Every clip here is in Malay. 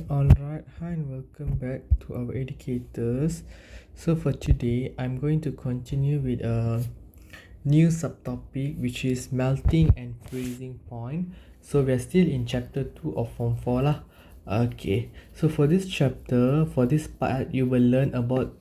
Alright, hi and welcome back to our educators. So for today, I'm going to continue with a new subtopic which is melting and freezing point. So we are still in chapter 2 of form 4 lah. Okay, so for this chapter, for this part, you will learn about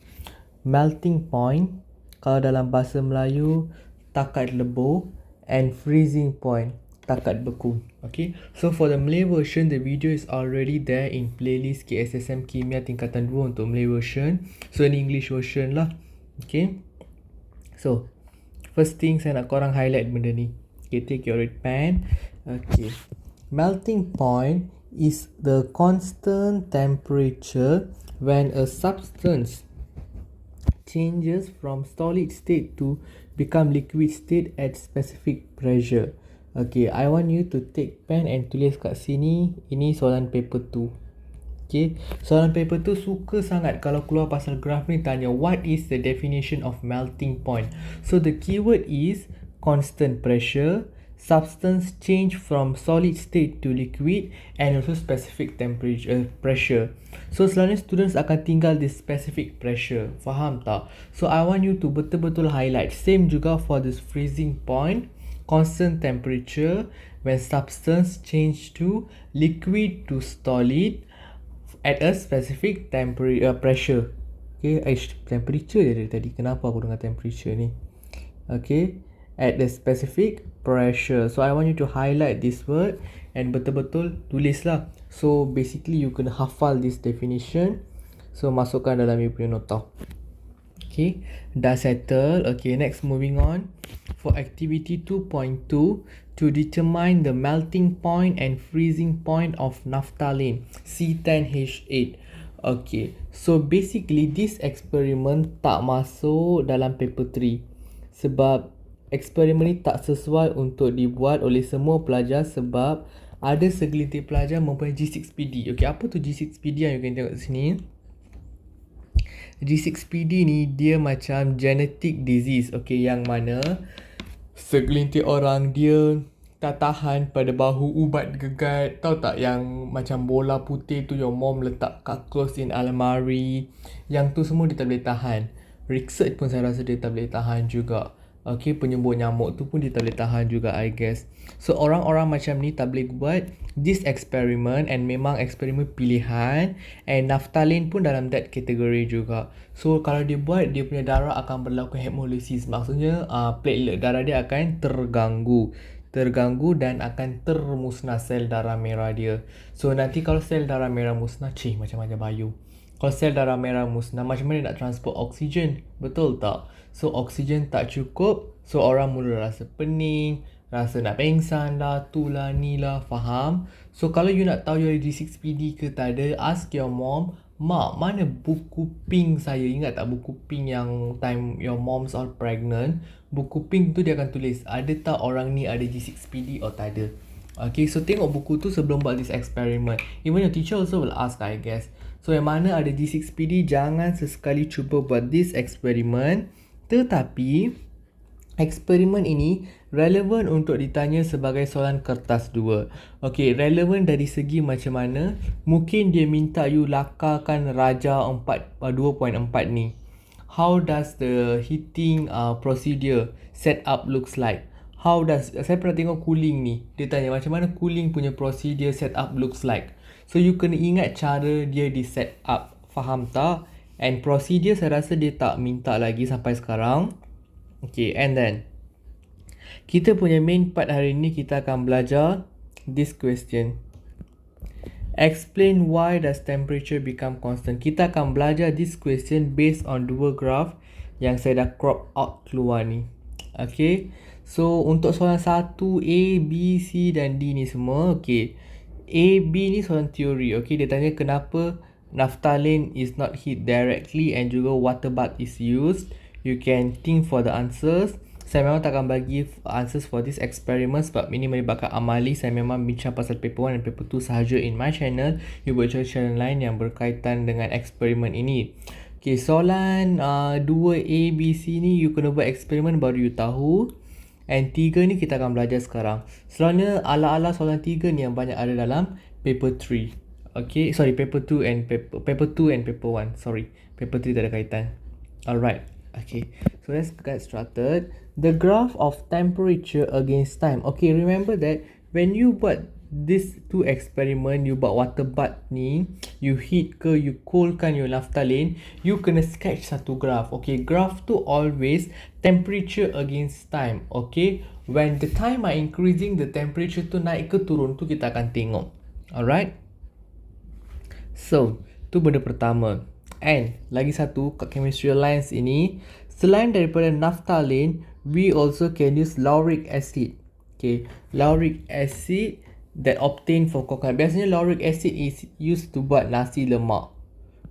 melting point. Kalau dalam bahasa Melayu, takat lebur, and freezing point, takat beku. Okay, so for the Malay version, the video is already there in playlist KSSM Kimia tingkatan 2 untuk Malay version. So in English version lah. Okay, so first thing saya nak korang highlight benda ni. Okay, take your red pen. Okay, melting point is the constant temperature when a substance changes from solid state to become liquid state at specific pressure. Okay, I want you to take pen and tulis kat sini. Ini soalan paper 2. Okay, soalan paper 2 suka sangat kalau keluar pasal graf ni tanya what is the definition of melting point. So the keyword is constant pressure, substance change from solid state to liquid, and also specific temperature pressure. So selalunya students akan tinggal di specific pressure. Faham tak? So I want you to betul-betul highlight. Same juga for this freezing point. Constant temperature when substance change to liquid to solid at a specific pressure. Okay, temperature je dari tadi. Kenapa aku dengar temperature ni? Okay, at the specific pressure. So I want you to highlight this word and betul-betul tulis lah. So basically you kena hafal this definition. So masukkan dalam you punya nota. Okay, dah settle. Okay, next moving on. For activity 2.2, to determine the melting point and freezing point of naphthalene C10H8. Okay, so basically this experiment tak masuk dalam paper 3 sebab eksperimen ni tak sesuai untuk dibuat oleh semua pelajar sebab ada segelintir pelajar mempunyai G6PD. Okay, apa tu G6PD yang you can tengok sini? G6PD ni dia macam genetic disease. Okay, yang mana segelintir orang dia tak tahan pada bahu ubat gegat. Tahu tak yang macam bola putih tu your mom letak kat close in almari. Yang tu semua dia tak boleh tahan. Research pun saya rasa dia tak boleh tahan juga. Okay, penyembuh nyamuk tu pun dia tak boleh tahan juga, I guess. So orang-orang macam ni tak boleh buat this experiment, and memang eksperimen pilihan, and naphthalene pun dalam that category juga. So kalau dia buat, dia punya darah akan berlaku hemolysis. Maksudnya platelet darah dia akan terganggu dan akan termusnah sel darah merah dia. So nanti kalau sel darah merah musnah, macam-macam bayu. Kalau sel darah merah musnah, macam mana nak transport oksigen? Betul tak? So oksigen tak cukup, so orang mula rasa pening, rasa nak pengsan lah, tu lah, ni lah, faham? So kalau you nak tahu you ada G6PD ke tak ada, ask your mom, Mak, mana buku pink saya? Ingat tak buku pink yang time your mom's all pregnant? Buku pink tu dia akan tulis, ada tak orang ni ada G6PD or tak ada? Okay, so tengok buku tu sebelum buat this experiment. Even your teacher also will ask, I guess. So yang mana ada G6PD, jangan sesekali cuba buat this experiment. Tetapi eksperimen ini relevan untuk ditanya sebagai soalan kertas 2. Okay, relevan dari segi macam mana? Mungkin dia minta you lakarkan Raja 2.4 ni. How does the heating procedure set up looks like? Saya pernah tengok cooling ni. Dia tanya macam mana cooling punya procedure set up looks like. So you kena ingat cara dia di set up. Faham tak? And procedure saya rasa dia tak minta lagi sampai sekarang. Okay, and then kita punya main part hari ni kita akan belajar this question. Explain why does temperature become constant. Kita akan belajar this question based on dua graph yang saya dah crop out keluar ni. Okay, so untuk soalan 1, A, B, C dan D ni semua. Okay, A, B ni soalan teori. Okay, dia tanya kenapa naphthalene is not heat directly and juga water bath is used. You can think for the answers. Saya memang tak akan bagi answers for this experiment sebab ini melibatkan amali. Saya memang bincang pasal paper 1 dan paper 2 sahaja in my channel. You boleh cari channel lain yang berkaitan dengan eksperimen ini. Okay, soalan 2A, B, C ni you kena buat eksperimen baru you tahu. And 3 ni kita akan belajar sekarang. Selalunya ala-ala soalan 3 ni yang banyak ada dalam paper 3. Okay, sorry, paper 2 and paper 2 and paper 1. Sorry, paper 3 tak ada kaitan. Alright, okay. So let's get started. The graph of temperature against time. Okay, remember that when you buat this two experiment, you buat water bath ni, you heat ke, you cool kan your naphthalene, you kena sketch satu graph. Okay, graph tu always temperature against time. Okay, when the time are increasing, the temperature tu naik ke turun tu kita akan tengok. Alright. So, tu benda pertama. And lagi satu kat chemistry lines ini, selain daripada naphthalene, we also can use lauric acid. Okay, lauric acid that obtained from coconut. Biasanya lauric acid is used to buat nasi lemak.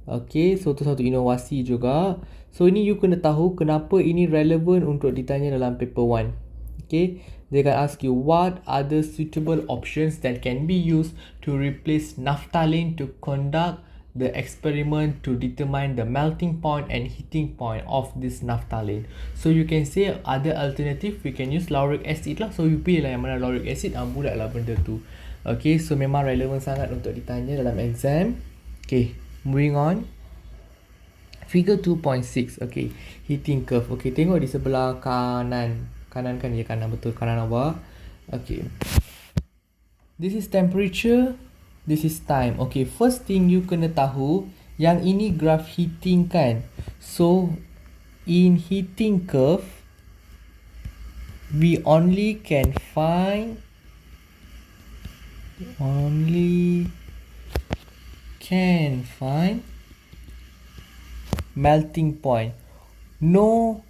Okay, so tu satu inovasi juga. So ini you kena tahu kenapa ini relevant untuk ditanya dalam paper 1. Okay, they can ask you what are the suitable options that can be used to replace naphthalene to conduct the experiment to determine the melting point and heating point of this naphthalene. So you can say other alternative, we can use lauric acid lah. So you pilih lah yang mana lauric acid, bulat lah benda tu. Okay, so memang relevan sangat untuk ditanya dalam exam. Okay, moving on. Figure 2.6. Okay, heating curve. Okay, tengok di sebelah kanan. Kanan kan? Ya, kanan, betul. Kanan awak. Okay. This is temperature. This is time. Okay, first thing you kena tahu, yang ini graph heating kan. So, in heating curve, we only can find melting point. No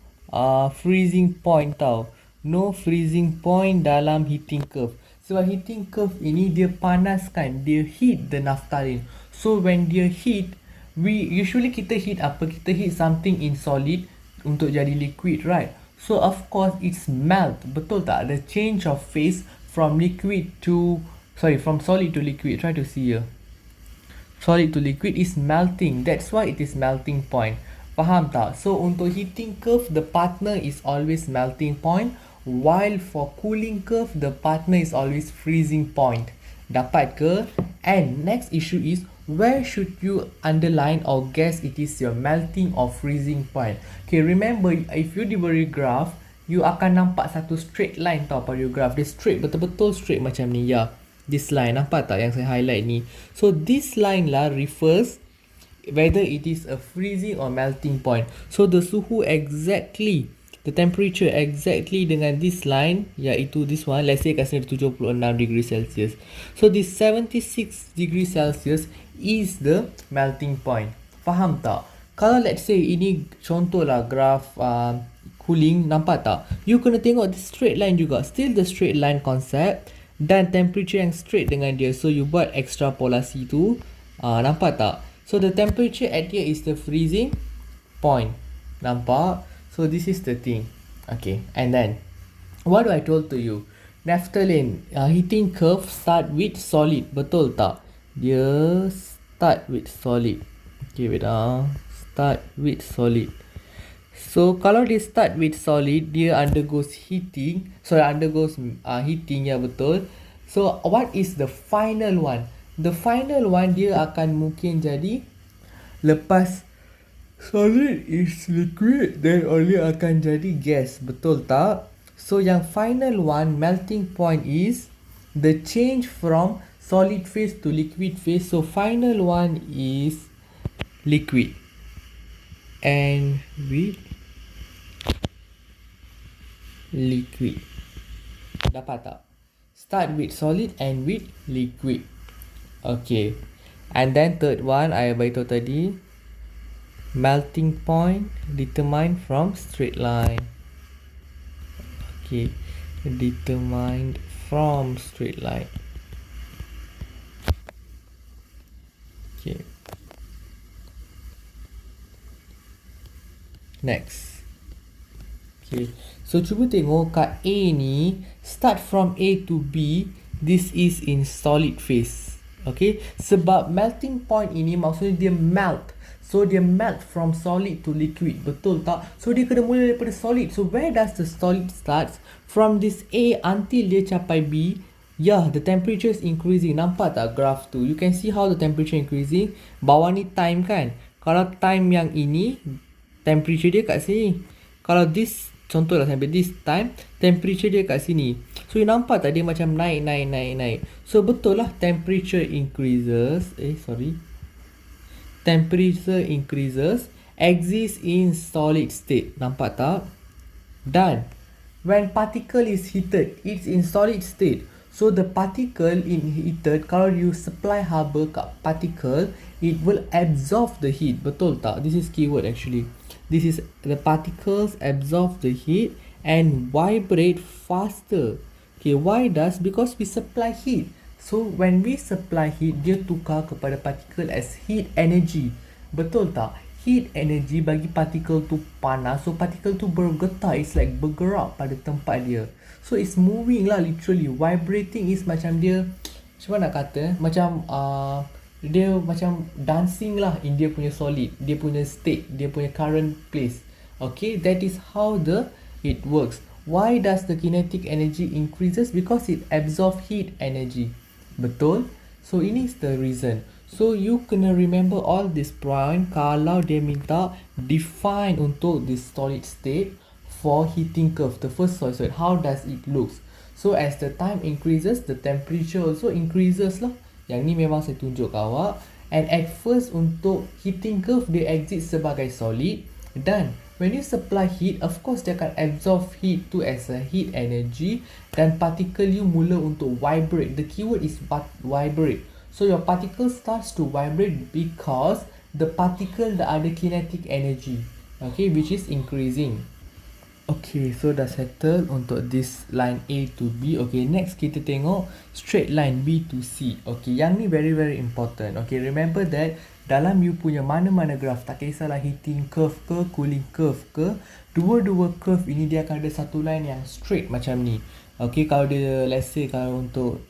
freezing point tau. No freezing point dalam heating curve. Sebab heating curve ini dia panas kan, dia heat the naphthalene. So when dia heat, kita heat apa? Kita heat something in solid untuk jadi liquid, right? So of course it's melt, betul tak? The change of phase from solid to liquid. Try to see here. Solid to liquid is melting. That's why it is melting point. Faham tak? So untuk heating curve, the partner is always melting point. While for cooling curve, the partner is always freezing point. Dapat ke? And next issue is, where should you underline or guess it is your melting or freezing point? Okay, remember, if you diberi graph, you akan nampak satu straight line tau pada your graph. Dia straight, betul-betul straight macam ni. Ya, this line, nampak tak yang saya highlight ni? So this line lah refers whether it is a freezing or melting point. So the suhu exactly, the temperature exactly dengan this line, iaitu this one, let's say kat sini 76 degree Celsius. So this 76 degree Celsius is the melting point. Faham tak? Kalau let's say ini contohlah graph cooling, nampak tak? You kena tengok the straight line juga. Still the straight line concept dan temperature yang straight dengan dia. So you buat extrapolasi tu, nampak tak? So the temperature at here is the freezing point. Nampak? So this is the thing. Okay, and then what do I told to you? Naphthalene heating curve start with solid. Betul tak? Dia start with solid. Okay, wait start with solid. So kalau dia start with solid, dia undergoes heating. Heating, ya betul. So what is the final one? The final one dia akan mungkin jadi lepas solid is liquid, then only akan jadi gas. Betul tak? So yang final one, melting point, is the change from solid phase to liquid phase. So final one is liquid. And with liquid. Dapat tak? Start with solid and with liquid. Okay. And then third one, I beritahu tadi, melting point determined from straight line. Okay, determined from straight line. Okay. Next. Okay. So cuba tengok kat A ni, start from A to B, this is in solid phase. Okay, sebab melting point ini maksudnya dia melt. So dia melt from solid to liquid. Betul tak? So dia kena mula daripada solid. So where does the solid starts? From this A until dia capai B, Yeah, the temperature is increasing. Nampak tak graph tu? You can see how the temperature increasing. Bawah ni time kan. Kalau time yang ini, temperature dia kat sini. Kalau this, contoh lah sampai this time, temperature dia kat sini. So you nampak tak dia macam naik. So betul lah temperature increases. Temperature increases exists in solid state. Nampak tak? Done. When particle is heated, it's in solid state. So the particle in heated, kalau you supply haba kat particle, it will absorb the heat. Betul tak? This is keyword actually. This is the particles absorb the heat and vibrate faster. Okay, why does? Because we supply heat. So when we supply heat, dia tukar kepada particle as heat energy. Betul tak? Heat energy bagi particle tu panas, so particle tu bergetar, it's like bergerak pada tempat dia. So it's moving lah literally. Vibrating is macam dia, macam mana nak kata, macam dia macam dancing lah in dia punya solid, dia punya state, dia punya current place. Okay, that is how it works. Why does the kinetic energy increases? Because it absorb heat energy. Betul? So ini is the reason. So you kena remember all this point kalau dia minta define untuk this solid state for heating curve. The first solid state, how does it looks? So as the time increases, the temperature also increases lah. Yang ni memang saya tunjuk kat awak. And at first untuk heating curve dia exist sebagai solid. Dan when you supply heat, of course dia akan absorb heat tu as a heat energy. Dan particle you mula untuk vibrate. The keyword is vibrate. So your particle starts to vibrate because the particle dah ada kinetic energy, okay, which is increasing. Okay, so dah settle untuk this line A to B. Okay, next kita tengok straight line B to C. Okay, yang ni very important. Okay, remember that dalam you punya mana-mana graph, tak kisahlah heating curve ke, cooling curve ke, dua-dua curve ini dia akan ada satu line yang straight macam ni. Okay, kalau dia, let's say kalau untuk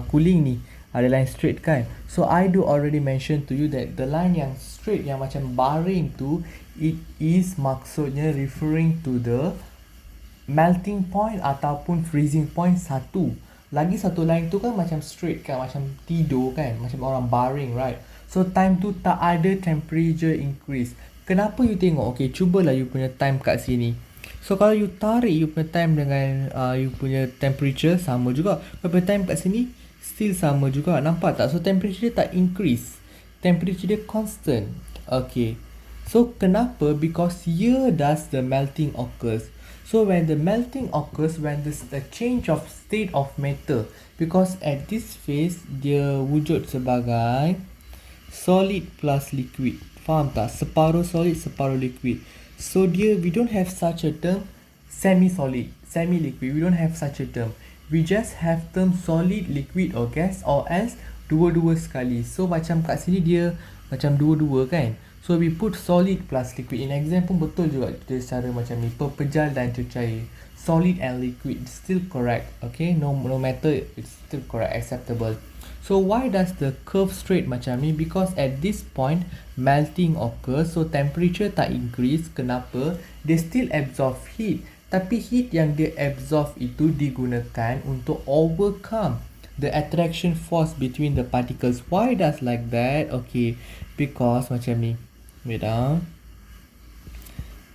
cooling ni, ada line straight kan. So I do already mention to you that the line yang straight yang macam baring tu, it is maksudnya referring to the melting point ataupun freezing point satu. Lagi satu line tu kan macam straight kan, macam tidur kan, macam orang baring, right? So time tu tak ada temperature increase. Kenapa you tengok? Okay, cubalah you punya time kat sini. So kalau you tarik you punya time dengan you punya temperature sama juga. Kalau time kat sini still sama juga, nampak tak? So temperature dia tak increase, temperature dia constant. Okay, so kenapa? Because here does the melting occurs. So when the melting occurs, when the change of state of matter, because at this phase dia wujud sebagai solid plus liquid. Faham tak? Separuh solid, separuh liquid. So dia, we don't have such a term semi-solid, semi-liquid. We don't have such a term. We just have term solid, liquid or gas, or else dua-dua sekali. So macam kat sini dia macam dua-dua kan. So we put solid plus liquid. In exam pun betul juga kita secara macam ni, pepejal dan cecair. Solid and liquid still correct. Okay, no matter, it's still correct, acceptable. So why does the curve straight macam ni? Because at this point melting occurs, so temperature tak increase. Kenapa? They still absorb heat. Tapi heat yang dia absorb itu digunakan untuk overcome the attraction force between the particles. Why does like that? Okay, because macam ni. Wait down.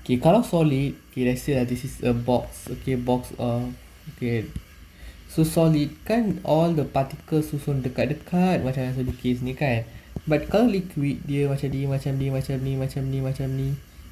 Okay, kalau solid, okay, let's say that this is a box. Okay, box okay. So solid kan all the particles susun dekat-dekat macam yang saya case ni kan. But kalau liquid dia macam ni, macam ni, macam ni, macam ni, macam ni,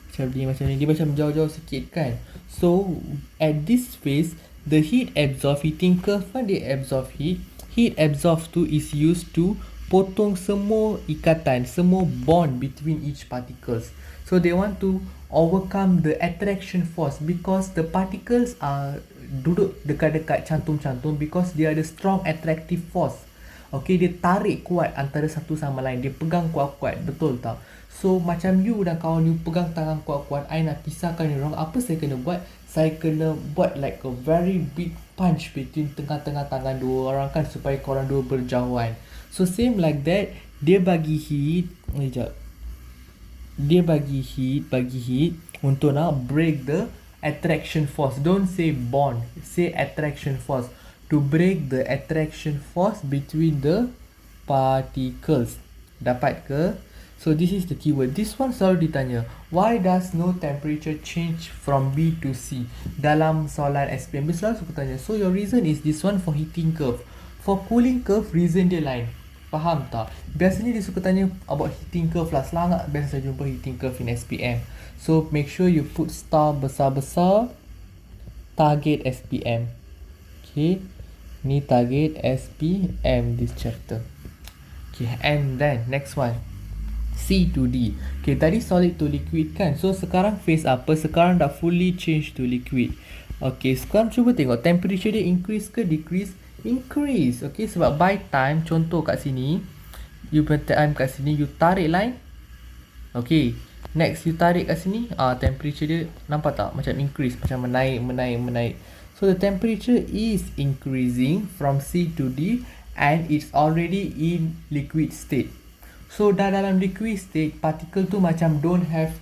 macam ni, macam ni, dia macam jauh-jauh sikit kan. So at this phase, the heat absorb, heating curve kan dia absorb heat. Heat absorb tu is used to potong semua ikatan, semua bond between each particles. So they want to overcome the attraction force because the particles are duduk dekat-dekat cantum-cantum because dia ada strong attractive force. Okay, dia tarik kuat antara satu sama lain, dia pegang kuat-kuat, betul tak? So macam you dan kawan you pegang tangan kuat-kuat, I nak pisahkan you orang, apa saya kena buat? Saya kena buat like a very big punch between tengah-tengah tangan dua orang kan, supaya korang dua berjauhan. So same like that, dia bagi heat, dia bagi heat untuk nak break the attraction force. Don't say bond, say attraction force. to break the attraction force between the particles. Dapat ke? So this is the keyword. This one selalu ditanya. Why does no temperature change from B to C? Dalam soalan SPM dia selalu suka tanya. So your reason is this one for heating curve. For cooling curve, reason dia lain. Faham tak? Biasanya dia suka tanya about heating curve lah. Selangat biasa saya jumpa heating curve in SPM. So make sure you put star besar-besar. Target SPM. Okay. Ni target SPM this chapter. Okay, and then next one. C to D. Okay, tadi solid to liquid kan. So sekarang phase apa? Sekarang dah fully change to liquid. Okay, sekarang cuba tengok temperature dia increase ke decrease? Increase. Okay, sebab by time, contoh kat sini, you time kat sini, you tarik line. Okay, next you tarik kat sini, temperature dia nampak tak? Macam increase, macam menaik. So the temperature is increasing from C to D and it's already in liquid state. So dah dalam liquid state, particle tu macam don't have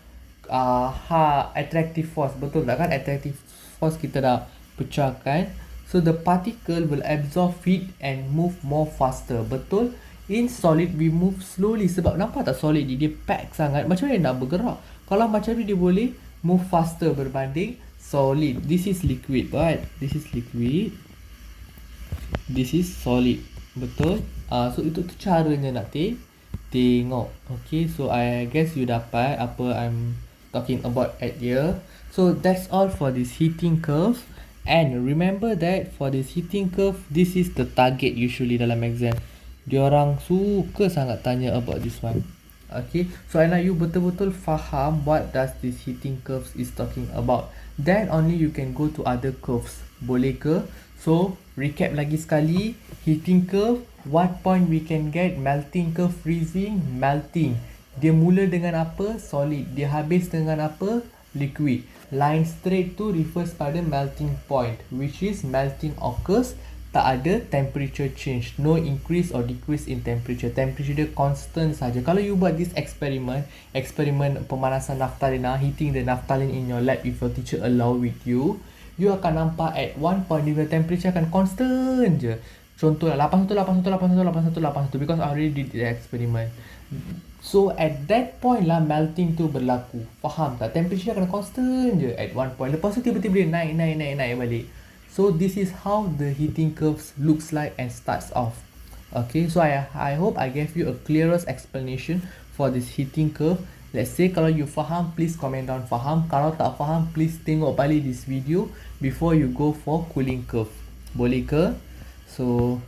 attractive force. Betul tak kan? Attractive force kita dah pecahkan. So the particle will absorb heat and move more faster. Betul? In solid we move slowly. Sebab nampak tak solid ni? Dia pack sangat. Macam mana nak bergerak? Kalau macam ni dia boleh move faster berbanding solid. This is liquid, but this is liquid. This is solid. Betul? So itu tu caranya nak tengok. Okay, so I guess you dapat apa I'm talking about at here. So that's all for this heating curve. And remember that for this heating curve, this is the target usually dalam exam. Diorang suka sangat tanya about this one. Okay, so I nak you betul-betul faham what does this heating curves is talking about. Then only you can go to other curves. Boleh ke? So recap lagi sekali. Heating curve, what point we can get? Melting curve, freezing, melting. Dia mula dengan apa? Solid. Dia habis dengan apa? Liquid. Line straight tu refers pada melting point, which is melting occurs, tak ada temperature change, no increase or decrease in temperature. Temperature dia constant saja. Kalau you buat this experiment pemanasan naftalina, heating the naphthalene in your lab, if your teacher allow with you, you akan nampak at one point the temperature akan constant je. Contoh 81, 81, 81, 81, 81, because I already did the experiment. So at that point lah melting tu berlaku. Faham tak? Temperature akan constant je at one point. Lepas tu tiba-tiba dia naik balik. So this is how the heating curves looks like and starts off. Okay, so I hope I gave you a clearest explanation for this heating curve. Let's say kalau you faham, please comment down faham. Kalau tak faham, please tengok balik this video before you go for cooling curve. Boleh ke? So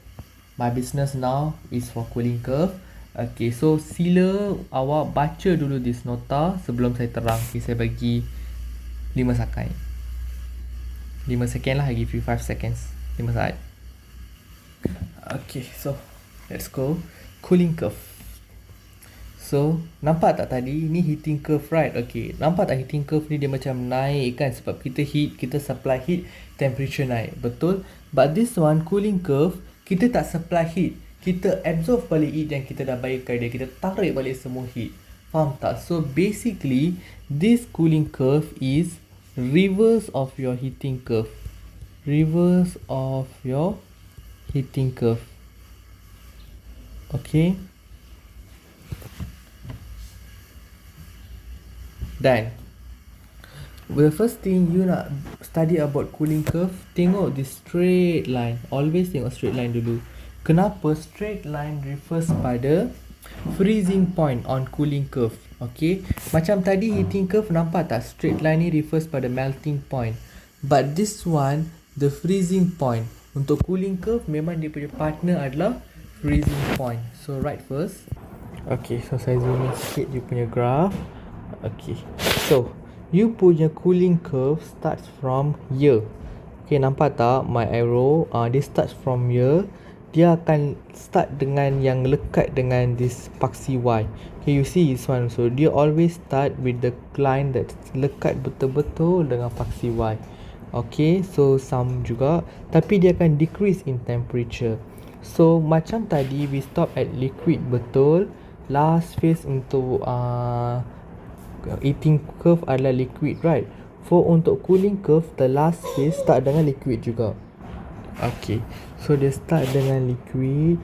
my business now is for cooling curve. Okay, so sila awak baca dulu this nota sebelum saya terang. Okay, saya bagi 5 sakai. 5 second lah, I give you 5 seconds. 5 saat. Okay, so let's go. Cooling curve. So, nampak tak tadi? Ni heating curve, right? Okay, nampak tak heating curve ni dia macam naik kan? Sebab kita heat, kita supply heat, temperature naik. Betul? But this one, cooling curve, kita tak supply heat. Kita absorb balik heat yang kita dah bayarkan dia. Kita tarik balik semua heat. Faham tak? So, basically, this cooling curve is reverse of your heating curve. Reverse of your heating curve. Okay. Dan the first thing you nak study about cooling curve, tengok this straight line. Always tengok straight line dulu. Kenapa? Straight line refers pada freezing point on cooling curve. Okay, macam tadi heating curve, nampak tak straight line ni refers pada melting point. But this one, the freezing point. Untuk cooling curve, memang dia punya partner adalah freezing point. So right first. Okay, so saya zoom in sikit you punya graph. Okay, so you punya cooling curve starts from here. Okay, nampak tak my arrow? Dia starts from here. Dia akan start dengan yang lekat dengan this paksi Y. Okay, you see this one. So dia always start with the line that lekat betul-betul dengan paksi Y. Okay, so some juga. Tapi dia akan decrease in temperature. So macam tadi we stop at liquid, betul. Last phase untuk heating curve adalah liquid, right? For untuk cooling curve, the last phase start dengan liquid juga. Okay, so dia start dengan liquid.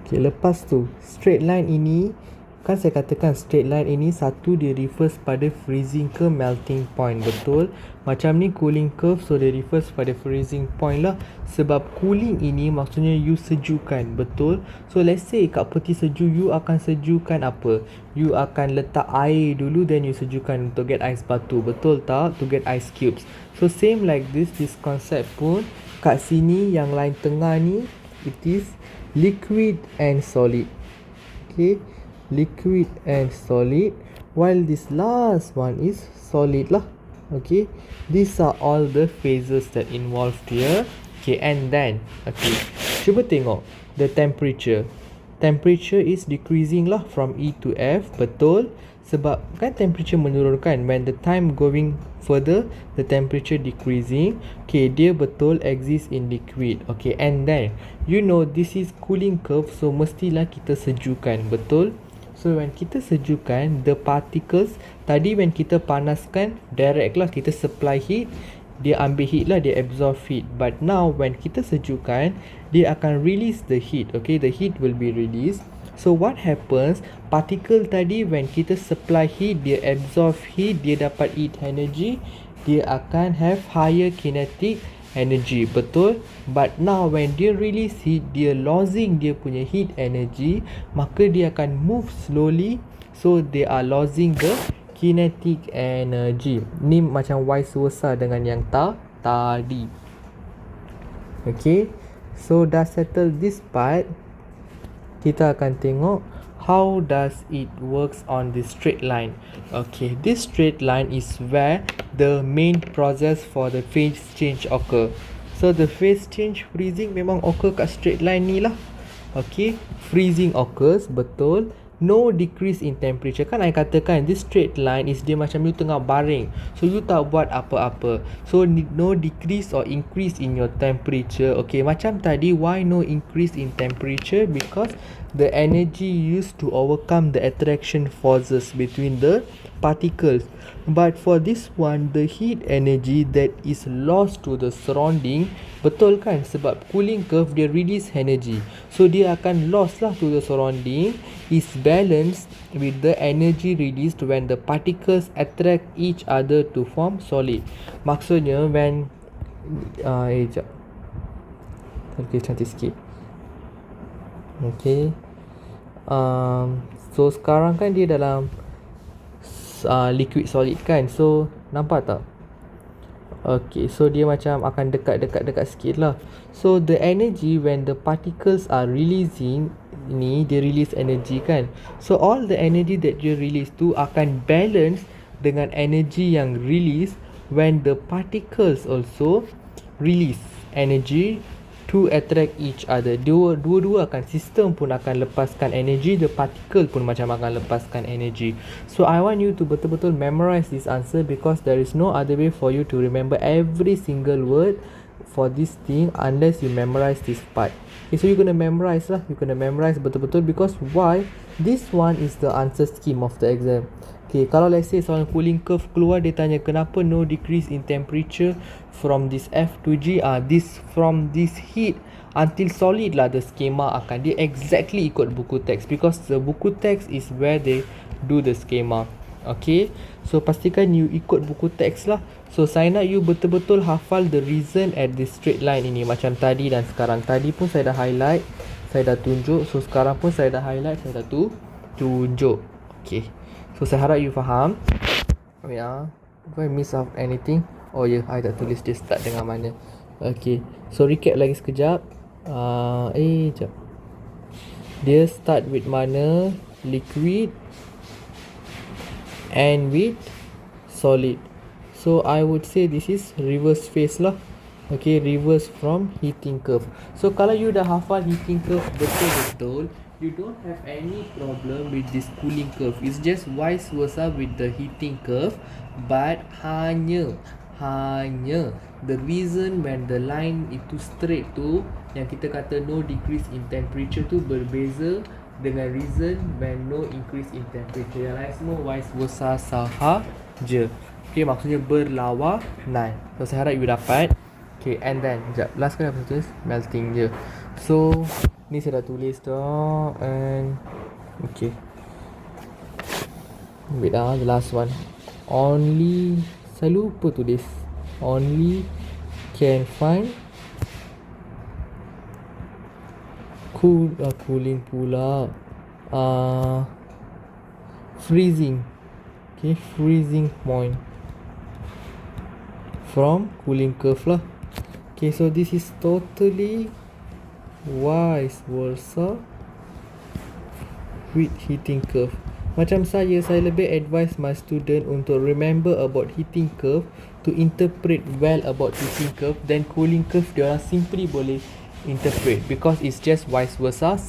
Okay, lepas tu straight line ini, kan saya katakan straight line ini satu dia refers pada freezing ke melting point, betul? Macam ni cooling curve, so dia refers pada freezing point lah. Sebab cooling ini maksudnya you sejukkan, betul? So let's say kat peti sejuk, you akan sejukkan apa? You akan letak air dulu, then you sejukkan untuk get ais batu, betul tak? To get ice cubes. So same like this concept pun kat sini yang line tengah ni, it is liquid and solid. Okay, liquid and solid, while this last one is solid lah. Okay, these are all the phases that involved here. Okay, and then okay, cuba tengok the temperature. Temperature is decreasing lah from E to F, betul? Sebab kan temperature menurun kan, when the time going further, the temperature decreasing. Okay, dia betul exist in liquid. Okay, and then you know this is cooling curve, so mestilah kita sejukkan, betul? So when kita sejukkan, the particles tadi when kita panaskan, direct lah kita supply heat, dia ambil heat lah, dia absorb heat. But now when kita sejukkan, dia akan release the heat. Okay, the heat will be released. So what happens, particle tadi when kita supply heat, dia absorb heat, dia dapat heat energy, dia akan have higher kinetic energy, betul? But now when dia release heat, dia losing dia punya heat energy, maka dia akan move slowly, so they are losing the kinetic energy. Ni macam vice versa dengan yang tadi. Okay, so dah settle this part, kita akan tengok how does it works on the straight line. Okay, this straight line is where the main process for the phase change occur. So the phase change freezing memang occur kat straight line ni lah. Okay, freezing occurs, betul. No decrease in temperature. Kan I katakan this straight line is dia macam you tengah baring, so you tak buat apa-apa, so no decrease or increase in your temperature. Okay, macam tadi, why no increase in temperature? Because the energy used to overcome the attraction forces between the particles. But for this one, the heat energy that is lost to the surrounding, betul kan? Sebab cooling curve dia release energy, so dia akan lost lah to the surrounding, is balanced with the energy released when the particles attract each other to form solid. Maksudnya when sekejap, okay, cantik sikit. Okay, so sekarang kan dia dalam liquid solid kan, so nampak tak? Okay, so dia macam akan dekat sikit lah. So the energy when the particles are releasing ni, dia release energy kan, so all the energy that dia release tu akan balance dengan energy yang release when the particles also release energy to attract each other. Dua-dua akan, sistem pun akan lepaskan energy, the particle pun macam akan lepaskan energy. So I want you to betul-betul memorize this answer, because there is no other way for you to remember every single word for this thing unless you memorize this part. Okay, so you're gonna memorize lah, you're gonna memorize betul-betul, because why? This one is the answer scheme of the exam. Okay, kalau let's say soalan cooling curve keluar, dia tanya kenapa no decrease in temperature from this F to G, this from this heat until solid lah, the schema akan, dia exactly ikut buku teks, because the buku teks is where they do the schema. Okay, so pastikan you ikut buku teks lah. So saya nak you betul-betul hafal the reason at this straight line ini, macam tadi dan sekarang. Tadi pun saya dah highlight, saya dah tunjuk, so sekarang pun saya dah highlight, saya dah tunjuk. Okay, so saya harap you faham. Wait if I miss out anything, oh ya, I dah tulis dia start dengan mana. Okay, so recap lagi sekejap. Sekejap, dia start with mana? Liquid and with solid. So I would say this is reverse phase lah. Okay, reverse from heating curve. So kalau you dah hafal heating curve betul-betul, you don't have any problem with this cooling curve. It's just vice versa with the heating curve. But hanya the reason when the line itu straight tu, yang kita kata no decrease in temperature tu berbeza dengan reason when no increase in temperature. Yang lain semua vice versa sahaja. Okay, maksudnya berlawanan. So saya harap you dapat. Okay, and then sekejap, last kali apa saya tulis? Melting je. So ni saya dah tulis dah. And okay, wait lah, the last one. Only, saya lupa tulis. Only can find cooling pula. Freezing. Okay, freezing point from cooling curve lah. Okay, so this is totally vice versa with heating curve. Macam saya lebih advise my student untuk remember about heating curve, to interpret well about heating curve, then cooling curve diorang simply boleh interpret, because it's just vice versa.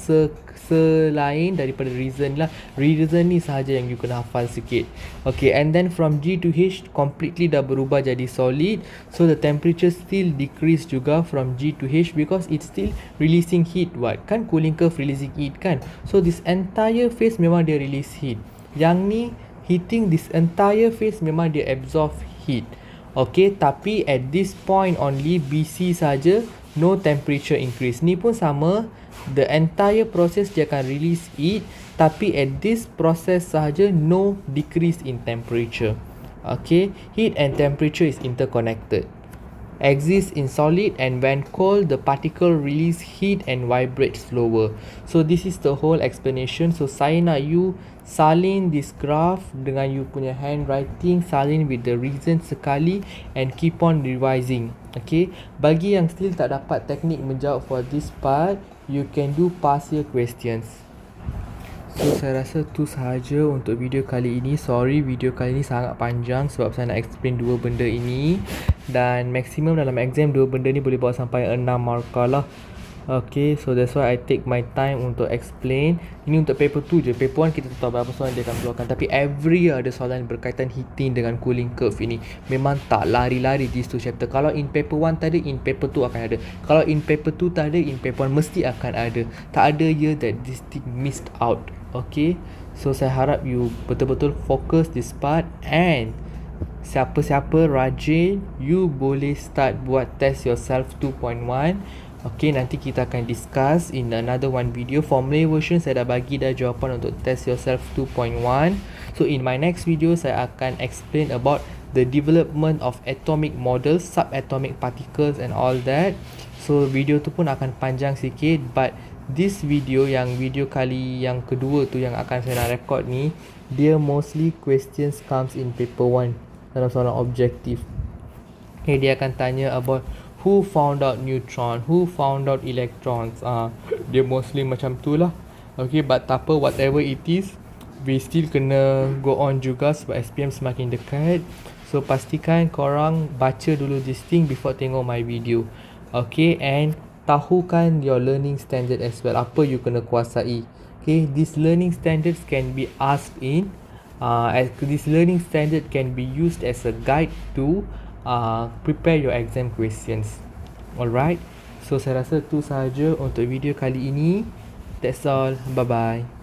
Selain daripada reason lah, reason ni sahaja yang you kena hafal sikit. Okay, and then from G to H completely dah berubah jadi solid, so the temperature still decrease juga from G to H, because it's still releasing heat. What kan cooling curve releasing heat kan, so this entire phase memang dia release heat. Yang ni heating, this entire phase memang dia absorb heat. Okay, tapi at this point only BC saja, no temperature increase. Ni pun sama, the entire process dia akan release heat, tapi at this process sahaja no decrease in temperature. Okay, heat and temperature is interconnected, exists in solid, and when cold the particle release heat and vibrate slower. So this is the whole explanation. So saya nak you salin this graph dengan you punya handwriting, salin with the reason sekali, and keep on revising. Okay, bagi yang still tak dapat teknik menjawab for this part, you can do past year questions. So saya rasa tu sahaja untuk video kali ini. Sorry, video kali ini sangat panjang sebab saya nak explain dua benda ini, dan maksimum dalam exam dua benda ni boleh bawa sampai 6 markah lah. Okay, so that's why I take my time untuk explain. Ini untuk paper 2 je. Paper 1 kita tak tahu berapa soalan dia akan keluarkan, tapi every year ada soalan berkaitan heating dengan cooling curve ini. Memang tak lari-lari these two chapter. Kalau in paper 1 tak ada, in paper 2 akan ada. Kalau in paper 2 tak ada, in paper 1 mesti akan ada. Tak ada year that this thing missed out. Okay, so saya harap you betul-betul fokus this part, and siapa-siapa rajin, you boleh start buat test yourself 2.1. Okay, nanti kita akan discuss in another one video. For Malay version saya dah bagi dah jawapan untuk test yourself 2.1. So in my next video saya akan explain about the development of atomic models, subatomic particles and all that. So video tu pun akan panjang sikit, but this video, yang video kali yang kedua tu yang akan saya nak record ni, dia mostly questions comes in paper 1 dalam soalan objektif. Okay, dia akan tanya about who found out neutron, who found out electrons. Dia mostly macam tu lah. Okay, but tak apa, whatever it is, we still kena go on juga sebab SPM semakin dekat. So pastikan korang baca dulu this thing before tengok my video. Okay, and tahukan your learning standard as well, apa you kena kuasai. Okay, these learning standards can be asked in this learning standard can be used as a guide to prepare your exam questions. Alright, so saya rasa tu sahaja untuk video kali ini. That's all, bye bye.